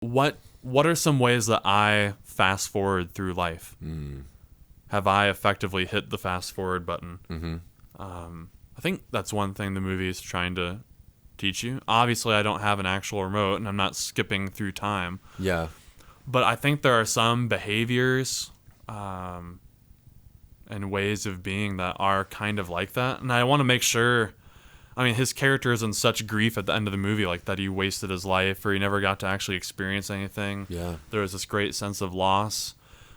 what are some ways that I fast forward through life? Have I effectively hit the fast forward button? I think that's one thing the movie is trying to teach you. Obviously, I don't have an actual remote, and I'm not skipping through time. Yeah. But I think there are some behaviors and ways of being that are kind of like that. And I want to make sure, I mean, his character is in such grief at the end of the movie, like that he wasted his life or he never got to actually experience anything. Yeah. There was this great sense of loss.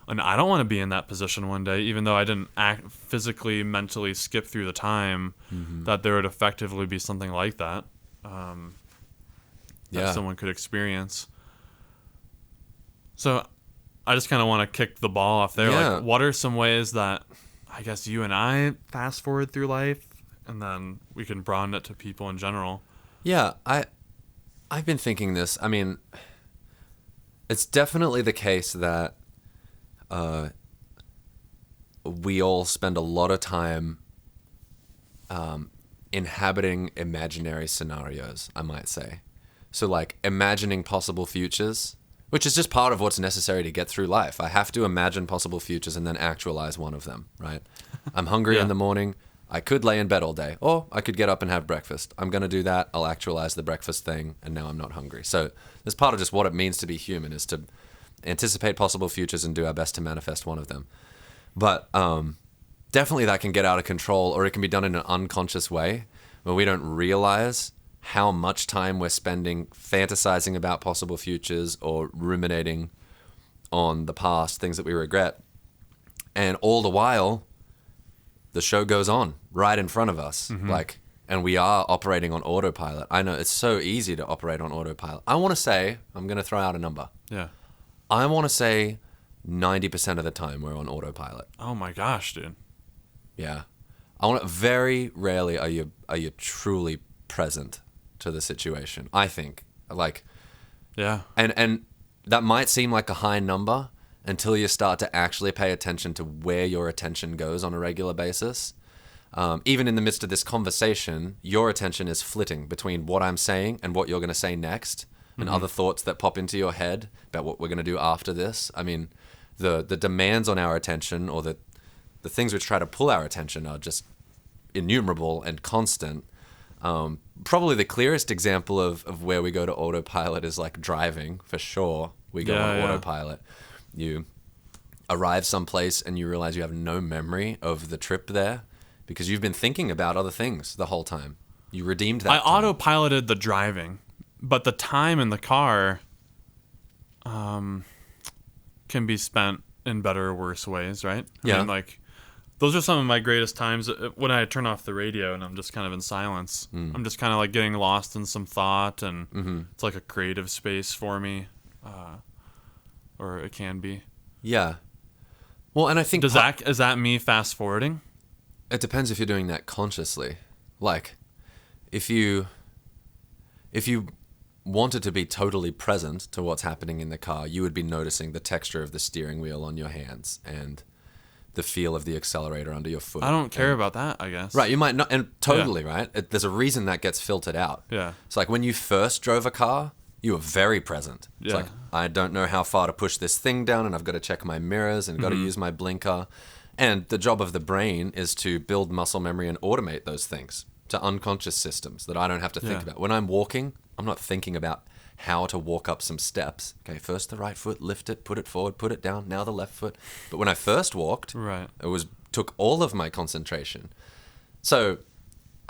And I don't want to be in that position one day, even though I didn't physically, mentally skip through the time, that there would effectively be something like that that someone could experience. So I just kind of want to kick the ball off there. Yeah. Like, what are some ways that I guess you and I fast forward through life, and then we can broaden it to people in general? Yeah, I've been thinking this. I mean, it's definitely the case that we all spend a lot of time inhabiting imaginary scenarios, I might say. So like imagining possible futures, which is just part of what's necessary to get through life. I have to imagine possible futures and then actualize one of them, right? I'm hungry in the morning. I could lay in bed all day, or I could get up and have breakfast. I'm going to do that. I'll actualize the breakfast thing, and now I'm not hungry. So there's part of just what it means to be human, is to anticipate possible futures and do our best to manifest one of them. But definitely that can get out of control, or it can be done in an unconscious way where we don't realize how much time we're spending fantasizing about possible futures or ruminating on the past, things that we regret. And all the while, the show goes on right in front of us. And we are operating on autopilot. I know it's so easy to operate on autopilot. I want to say, I'm going to throw out a number. Yeah. I want to say 90% of the time we're on autopilot. Oh my gosh, dude. Yeah. Very rarely are you truly present to the situation, I think. Like, yeah. And that might seem like a high number until you start to actually pay attention to where your attention goes on a regular basis. Even in the midst of this conversation, your attention is flitting between what I'm saying and what you're going to say next, and other thoughts that pop into your head about what we're going to do after this. I mean, the demands on our attention, or the things which try to pull our attention, are just innumerable and constant. Probably the clearest example of where we go to autopilot is like driving, for sure. We go on autopilot. You arrive someplace and you realize you have no memory of the trip there because you've been thinking about other things the whole time. You redeemed that time. Autopiloted the driving, but the time in the car can be spent in better or worse ways, right? I mean, like, those are some of my greatest times when I turn off the radio and I'm just kind of in silence. I'm just kind of like getting lost in some thought, and it's like a creative space for me, or it can be. Yeah. Well, and I think... is that me fast forwarding? It depends if you're doing that consciously. Like, if you wanted to be totally present to what's happening in the car, you would be noticing the texture of the steering wheel on your hands and the feel of the accelerator under your foot. I don't care about that, I guess. Right, you might not, and totally, right? There's a reason that gets filtered out. Yeah. It's like when you first drove a car, you were very present. Yeah. It's like, I don't know how far to push this thing down, and I've got to check my mirrors and got to use my blinker. And the job of the brain is to build muscle memory and automate those things to unconscious systems that I don't have to think about. When I'm walking, I'm not thinking about how to walk up some steps. Okay, first the right foot, lift it, put it forward, put it down, now the left foot. But when I first walked, it took all of my concentration. So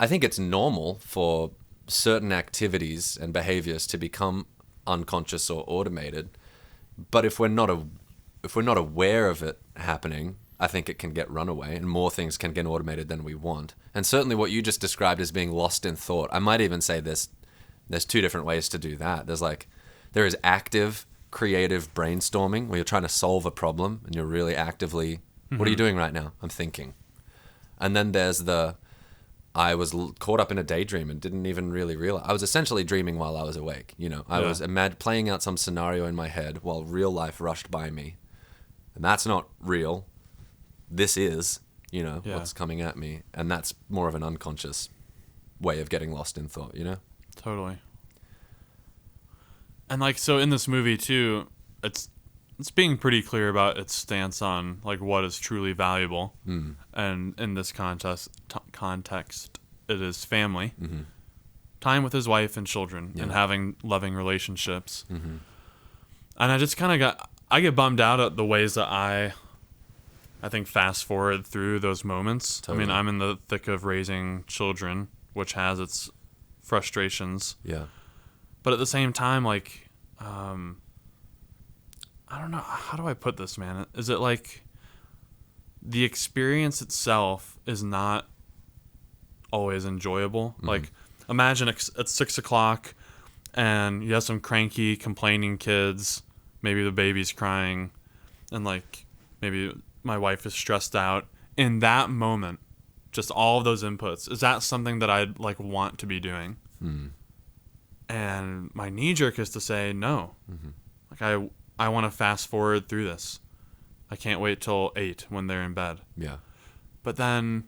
I think it's normal for certain activities and behaviors to become unconscious or automated. But if we're not aware of it happening, I think it can get run away, and more things can get automated than we want. And certainly what you just described as being lost in thought, I might even say there's two different ways to do that. There is active, creative brainstorming, where you're trying to solve a problem and you're really actively, what are you doing right now? I'm thinking. And then there's I was caught up in a daydream and didn't even really realize. I was essentially dreaming while I was awake. I was playing out some scenario in my head while real life rushed by me. And that's not real. This is, what's coming at me. And that's more of an unconscious way of getting lost in thought, Totally. And like, so in this movie too, it's being pretty clear about its stance on like what is truly valuable. And in this context, it is family, time with his wife and children, and having loving relationships. And I just kind of I get bummed out at the ways that I think fast forward through those moments. Totally. I mean, I'm in the thick of raising children, which has its frustrations. Yeah. But at the same time, like, I don't know, how do I put this, man? Is it like the experience itself is not always enjoyable? Like, imagine it's 6 o'clock and you have some cranky, complaining kids. Maybe the baby's crying, and like maybe my wife is stressed out. In that moment, just all of those inputs, is that something that I'd like want to be doing? And my knee jerk is to say no. Like I want to fast forward through this. I can't wait till 8 when they're in bed. Yeah. But then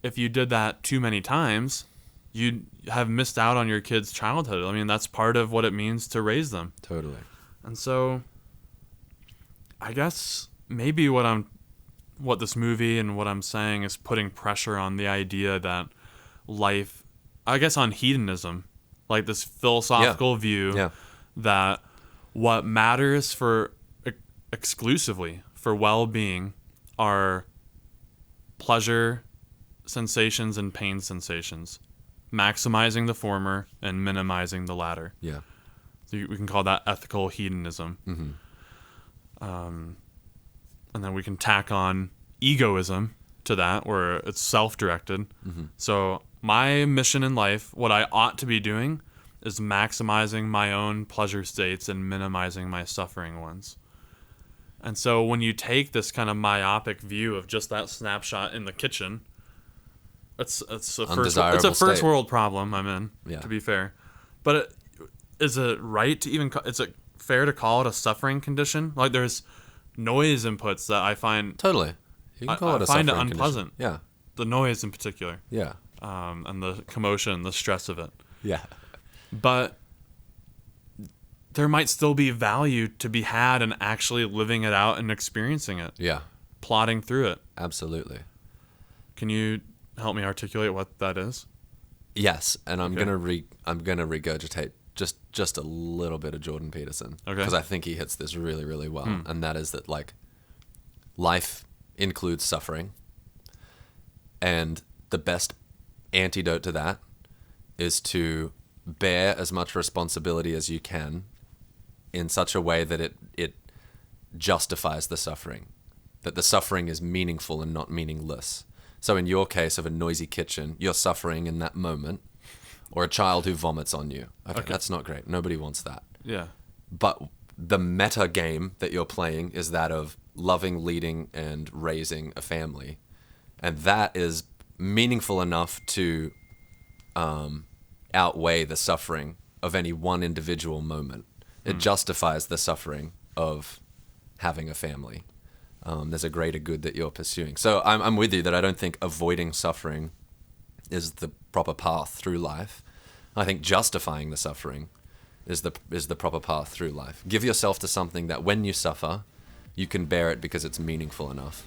if you did that too many times, you'd have missed out on your kid's childhood. I mean, that's part of what it means to raise them. Totally. And so I guess maybe what this movie and what I'm saying is putting pressure on the idea that life, I guess on hedonism, like this philosophical view that what matters for exclusively for well-being are pleasure sensations and pain sensations, maximizing the former and minimizing the latter. Yeah. So we can call that ethical hedonism. And then we can tack on egoism to that, where it's self-directed. So my mission in life, what I ought to be doing, is maximizing my own pleasure states and minimizing my suffering ones. And so when you take this kind of myopic view of just that snapshot in the kitchen, it's a first world problem I'm in, to be fair. But is it right to even is it fair to call it a suffering condition? Like, there's noise inputs that I find totally. You can call it a suffering find it unpleasant. Condition. Yeah. The noise in particular. Yeah. And the commotion, the stress of it. Yeah. But there might still be value to be had in actually living it out and experiencing it. Yeah. Plodding through it. Absolutely. Can you help me articulate what that is? Yes, and I'm gonna regurgitate just a little bit of Jordan Peterson, because I think he hits this really, really well, and that is that like life includes suffering, and the best antidote to that is to bear as much responsibility as you can in such a way that it justifies the suffering, that the suffering is meaningful and not meaningless. So in your case of a noisy kitchen, you're suffering in that moment, or a child who vomits on you. Okay, that's not great. Nobody wants that. Yeah. But the meta game that you're playing is that of loving, leading, and raising a family. And that is meaningful enough to outweigh the suffering of any one individual moment. It justifies the suffering of having a family. There's a greater good that you're pursuing. So I'm with you that I don't think avoiding suffering is the proper path through life. I think justifying the suffering is the proper path through life. Give yourself to something that when you suffer, you can bear it because it's meaningful enough.